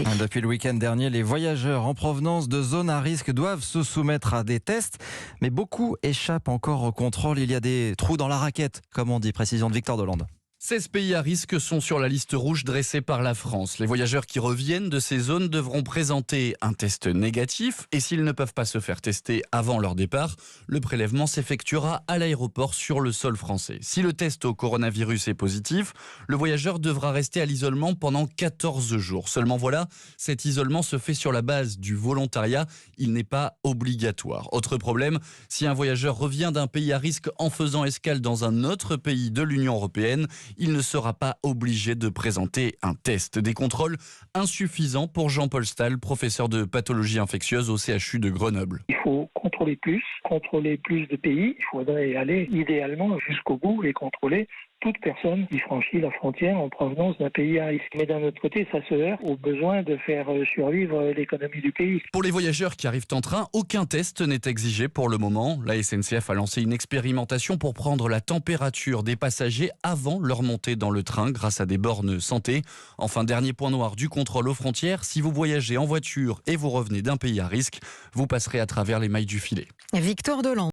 santé. Depuis le week-end dernier, les voyageurs en provenance de zones à risque doivent se soumettre à des tests, mais beaucoup échappent encore au contrôle. Il y a des trous dans la raquette, comme on dit. Précision de Victor Delande. 16 pays à risque sont sur la liste rouge dressée par la France. Les voyageurs qui reviennent de ces zones devront présenter un test négatif et s'ils ne peuvent pas se faire tester avant leur départ, le prélèvement s'effectuera à l'aéroport sur le sol français. Si le test au coronavirus est positif, le voyageur devra rester à l'isolement pendant 14 jours. Seulement voilà, cet isolement se fait sur la base du volontariat, il n'est pas obligatoire. Autre problème, si un voyageur revient d'un pays à risque en faisant escale dans un autre pays de l'Union européenne, il ne sera pas obligé de présenter un test. Des contrôles insuffisants pour Jean-Paul Stahl, professeur de pathologie infectieuse au CHU de Grenoble. Il faut contrôler plus de pays. Il faudrait aller idéalement jusqu'au bout et contrôler toute personne qui franchit la frontière en provenance d'un pays à risque. Mais d'un autre côté, ça se heurte au besoin de faire survivre l'économie du pays. Pour les voyageurs qui arrivent en train, aucun test n'est exigé pour le moment. La SNCF a lancé une expérimentation pour prendre la température des passagers avant leur montée dans le train grâce à des bornes santé. Enfin, dernier point noir du contrôle aux frontières, si vous voyagez en voiture et vous revenez d'un pays à risque, vous passerez à travers les mailles du filet. Victor Delande.